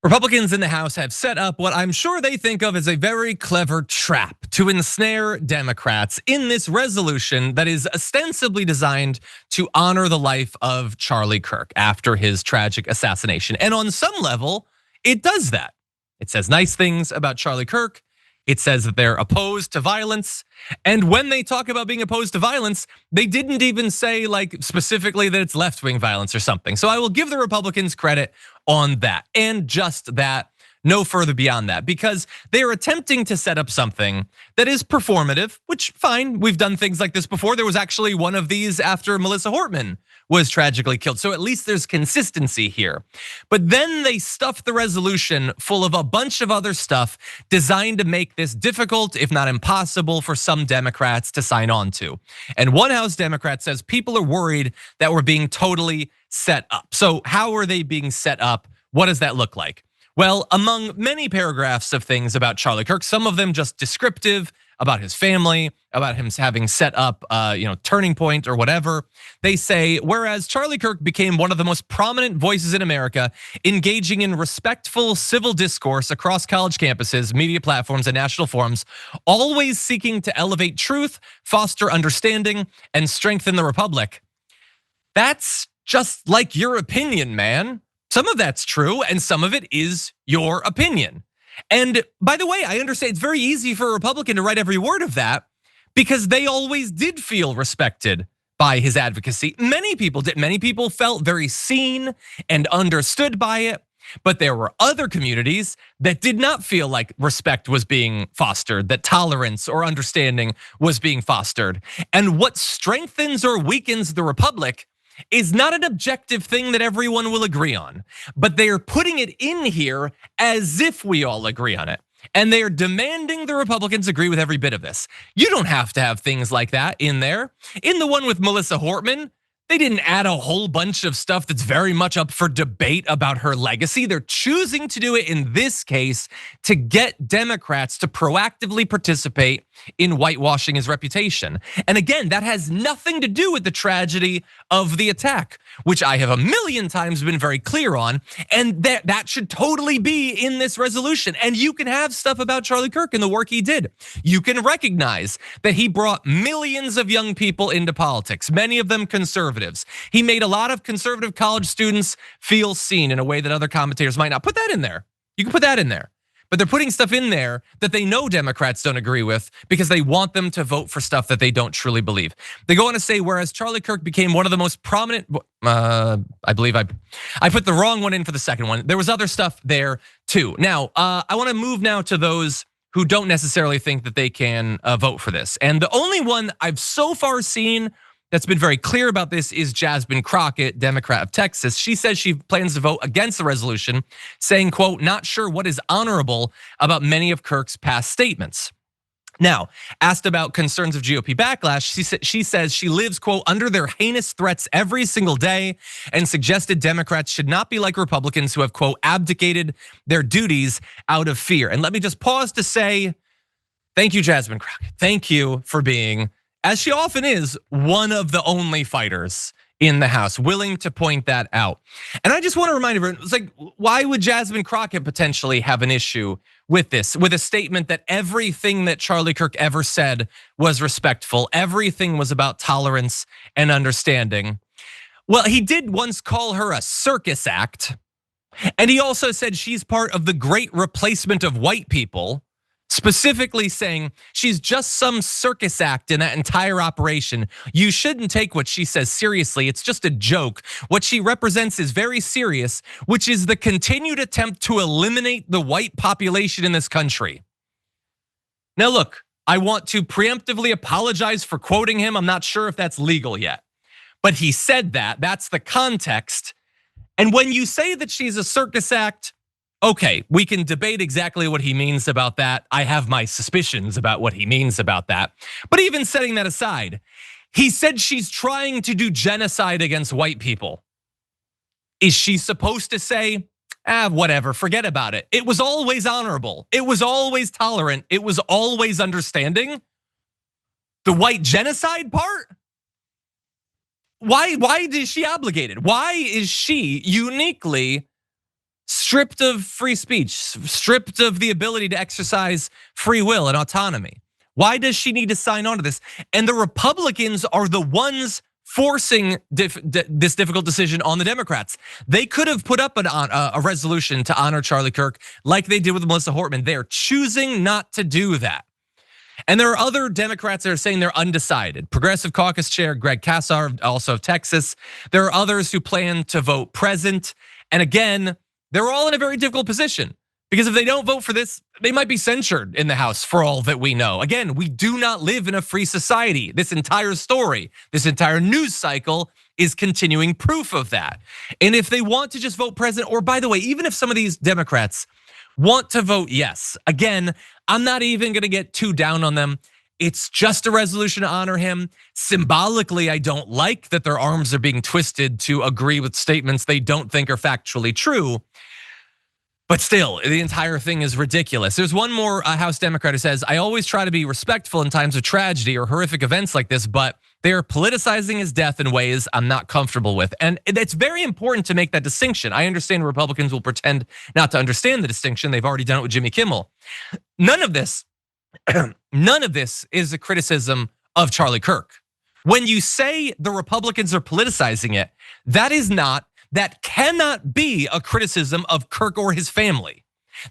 Republicans in the House have set up what I'm sure they think of as a very clever trap to ensnare Democrats in this resolution that is ostensibly designed to honor the life of Charlie Kirk after his tragic assassination. And on some level, it does that. It says nice things about Charlie Kirk. It says that they're opposed to violence. And when they talk about being opposed to violence, they didn't even say like specifically that it's left-wing violence or something. So I will give the Republicans credit on that, and just that, no further beyond that, because they are attempting to set up something that is performative, which fine, we've done things like this before. There was actually one of these after Melissa Hortman was tragically killed. So at least there's consistency here. But then they stuff the resolution full of a bunch of other stuff designed to make this difficult, if not impossible, for some Democrats to sign on to. And one House Democrat says people are worried that we're being totally set up. So how are they being set up? What does that look like? Well, among many paragraphs of things about Charlie Kirk, some of them just descriptive about his family, about him having set up, turning point or whatever. They say, whereas Charlie Kirk became one of the most prominent voices in America, engaging in respectful civil discourse across college campuses, media platforms, and national forums, always seeking to elevate truth, foster understanding, and strengthen the republic. That's just like your opinion, man. Some of that's true, and some of it is your opinion. And by the way, I understand it's very easy for a Republican to write every word of that because they always did feel respected by his advocacy. Many people did. Many people felt very seen and understood by it. But there were other communities that did not feel like respect was being fostered, that tolerance or understanding was being fostered. And what strengthens or weakens the republic is not an objective thing that everyone will agree on, but they are putting it in here as if we all agree on it. And they are demanding the Republicans agree with every bit of this. You don't have to have things like that in there. In the one with Melissa Hortman, they didn't add a whole bunch of stuff that's very much up for debate about her legacy. They're choosing to do it in this case to get Democrats to proactively participate in whitewashing his reputation. And again, that has nothing to do with the tragedy of the attack, which I have a million times been very clear on, and that should totally be in this resolution. And you can have stuff about Charlie Kirk and the work he did. You can recognize that he brought millions of young people into politics, many of them conservatives. He made a lot of conservative college students feel seen in a way that other commentators might not. Put that in there. You can put that in there. But they're putting stuff in there that they know Democrats don't agree with because they want them to vote for stuff that they don't truly believe. They go on to say, whereas Charlie Kirk became one of the most prominent, I believe I put the wrong one in for the second one. There was other stuff there too. Now, I want to move now to those who don't necessarily think that they can vote for this. And the only one I've so far seen that's been very clear about this is Jasmine Crockett, Democrat of Texas. She says she plans to vote against the resolution, saying, quote, not sure what is honorable about many of Kirk's past statements. Now, asked about concerns of GOP backlash, she says she lives, quote, under their heinous threats every single day, and suggested Democrats should not be like Republicans who have, quote, abdicated their duties out of fear. And let me just pause to say, thank you, Jasmine Crockett. Thank you for being, as she often is, one of the only fighters in the House, willing to point that out. And I just want to remind everyone, it's like, why would Jasmine Crockett potentially have an issue with this, with a statement that everything that Charlie Kirk ever said was respectful, everything was about tolerance and understanding? Well, he did once call her a circus act, and he also said she's part of the great replacement of white people, specifically saying she's just some circus act in that entire operation. You shouldn't take what she says seriously. It's just a joke. What she represents is very serious, which is the continued attempt to eliminate the white population in this country. Now, look, I want to preemptively apologize for quoting him. I'm not sure if that's legal yet, but he said that. That's the context. And when you say that she's a circus act, okay, we can debate exactly what he means about that. I have my suspicions about what he means about that. But even setting that aside, he said she's trying to do genocide against white people. Is she supposed to say, whatever, forget about it? It was always honorable. It was always tolerant. It was always understanding. The white genocide part? Why is she obligated? Why is she uniquely stripped of free speech, stripped of the ability to exercise free will and autonomy. Why does she need to sign on to this? And the Republicans are the ones forcing this difficult decision on the Democrats. They could have put up a resolution to honor Charlie Kirk like they did with Melissa Hortman. They are choosing not to do that. And there are other Democrats that are saying they're undecided. Progressive Caucus Chair Greg Casar, also of Texas. There are others who plan to vote present. And again, they're all in a very difficult position because if they don't vote for this, they might be censured in the House for all that we know. Again, we do not live in a free society. This entire story, this entire news cycle is continuing proof of that. And if they want to just vote present, or by the way, even if some of these Democrats want to vote yes, again, I'm not even gonna get too down on them. It's just a resolution to honor him. Symbolically, I don't like that their arms are being twisted to agree with statements they don't think are factually true. But still, the entire thing is ridiculous. There's one more House Democrat who says, I always try to be respectful in times of tragedy or horrific events like this, but they are politicizing his death in ways I'm not comfortable with. And it's very important to make that distinction. I understand Republicans will pretend not to understand the distinction. They've already done it with Jimmy Kimmel. None of this is a criticism of Charlie Kirk. When you say the Republicans are politicizing it, that cannot be a criticism of Kirk or his family.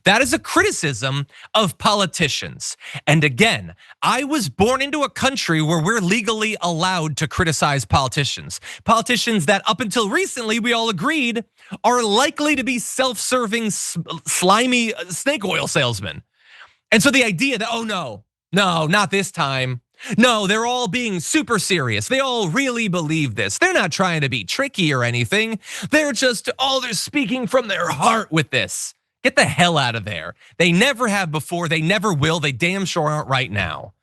That is a criticism of politicians. And again, I was born into a country where we're legally allowed to criticize politicians. Politicians that up until recently we all agreed are likely to be self-serving, slimy snake oil salesmen. And so the idea that, oh no, not this time. No, they're all being super serious. They all really believe this. They're not trying to be tricky or anything. They're speaking from their heart with this. Get the hell out of there. They never have before, they never will, they damn sure aren't right now.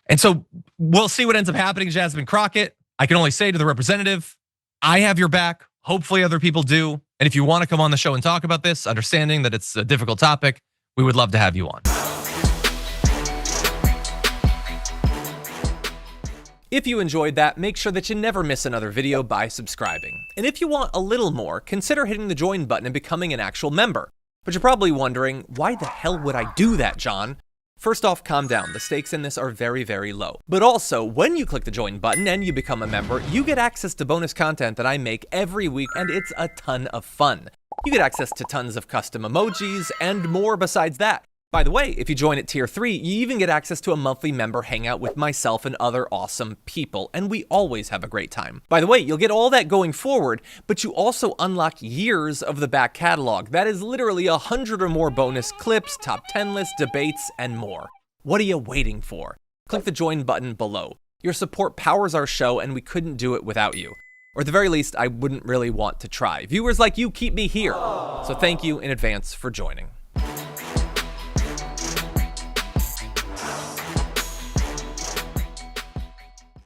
And so we'll see what ends up happening, Jasmine Crockett. I can only say to the representative, I have your back. Hopefully other people do. And if you want to come on the show and talk about this, understanding that it's a difficult topic, we would love to have you on. If you enjoyed that, make sure that you never miss another video by subscribing. And if you want a little more, consider hitting the join button and becoming an actual member. But you're probably wondering, why the hell would I do that, John? First off, calm down. The stakes in this are very, very low. But also, when you click the join button and you become a member, you get access to bonus content that I make every week, and it's a ton of fun. You get access to tons of custom emojis and more besides that. By the way, if you join at tier 3, you even get access to a monthly member hangout with myself and other awesome people, and we always have a great time. By the way, you'll get all that going forward, but you also unlock years of the back catalog. That is literally 100 or more bonus clips, top 10 lists, debates, and more. What are you waiting for? Click the join button below. Your support powers our show, and we couldn't do it without you. Or at the very least, I wouldn't really want to try. Viewers like you keep me here. So thank you in advance for joining.